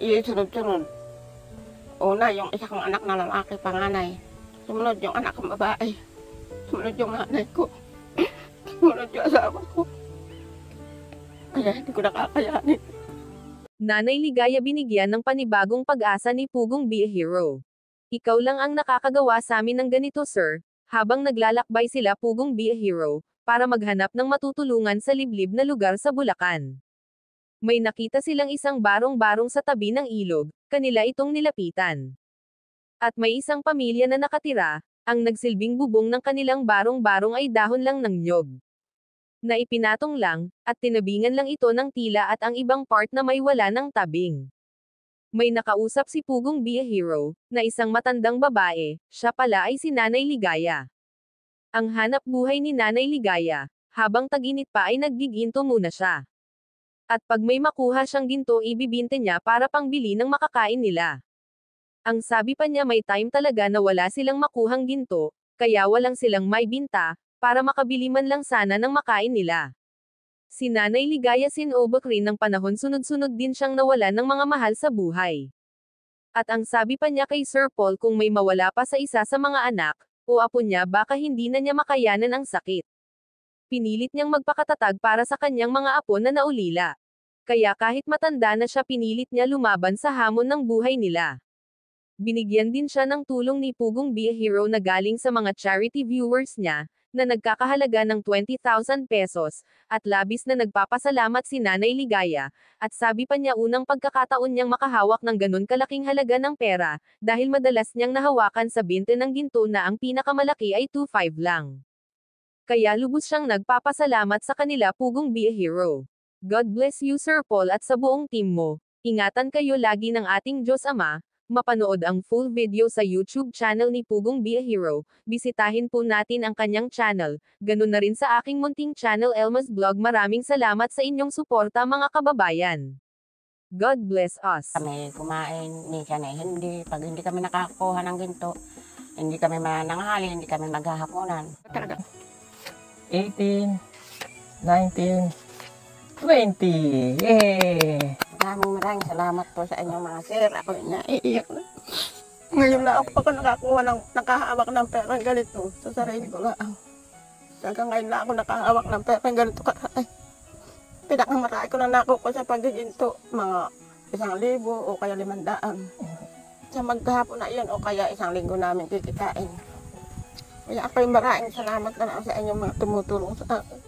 Sunod-sunod. Una, yung isa kong anak na lalaki, panganay. Sumunod yung anak kong babae. Sumunod yung nanay ko. Sumunod yung asawa ko. Kaya hindi ko nakakayanin. Nanay Ligaya, binigyan ng panibagong pag-asa ni Pugong Be a Hero. Ikaw lang ang nakakagawa sa amin ng ganito, sir. Habang naglalakbay sila Pugong Be a Hero, para maghanap ng matutulungan sa liblib na lugar sa Bulacan. May nakita silang isang barong-barong sa tabi ng ilog, kanila itong nilapitan. At may isang pamilya na nakatira, ang nagsilbing bubong ng kanilang barong-barong ay dahon lang ng nyog. Na ipinatong lang, at tinabingan lang ito ng tila at ang ibang part na may wala ng tabing. May nakausap si Pugong Be a Hero, na isang matandang babae, siya pala ay si Nanay Ligaya. Ang hanap buhay ni Nanay Ligaya, habang tag-init pa ay naggiginto muna siya. At pag may makuha siyang ginto ibibinte niya para pangbili ng makakain nila. Ang sabi pa niya may time talaga na wala silang makuhang ginto, kaya walang silang may binta, para makabili man lang sana ng makain nila. Si Nanay Ligaya sinubok rin ng panahon sunod-sunod din siyang nawalan ng mga mahal sa buhay. At ang sabi pa niya kay Sir Paul kung may mawala pa sa isa sa mga anak, o apo niya baka hindi na niya makayanan ang sakit. Pinilit niyang magpakatatag para sa kanyang mga apo na naulila. Kaya kahit matanda na siya pinilit niya lumaban sa hamon ng buhay nila. Binigyan din siya ng tulong ni Pugong Be a Hero na galing sa mga charity viewers niya, na nagkakahalaga ng 20,000 pesos, at labis na nagpapasalamat si Nanay Ligaya, at sabi pa niya unang pagkakataon niyang makahawak ng ganun kalaking halaga ng pera, dahil madalas niyang nahawakan sa binte ng ginto na ang pinakamalaki ay 2.5 lang. Kaya lubos siyang nagpapasalamat sa kanila Pugong Be a Hero. God bless you Sir Paul at sa buong team mo. Ingatan kayo lagi ng ating Diyos Ama. Mapanood ang full video sa YouTube channel ni Pugong Be a Hero, bisitahin po natin ang kanyang channel, ganun na rin sa aking munting channel Elma's Vlog. Maraming salamat sa inyong suporta mga kababayan. God bless us. Kami kumain, minsan eh hindi. Pag hindi kami nakakuha ng ginto, hindi kami mananghali, hindi kami maghahaponan. Talaga. 18, 19, 20. Yay! Maraming salamat po sa inyong mga sir. Ako naiiyak na. Ngayon na ako nakakuha ng, nakahawak ng perang ganito sa sarili ko lang. Hanggang ngayon na ako nakahawak ng perang ganito. Ay, pinakamarami ko na nakuha sa pagiginto. Mga 1,000 o kaya 500. Sa maghapon na iyon o kaya 1 linggo namin kikitain. Kaya ako'y maraming salamat na lang sa inyong mga tumutulong sa akin.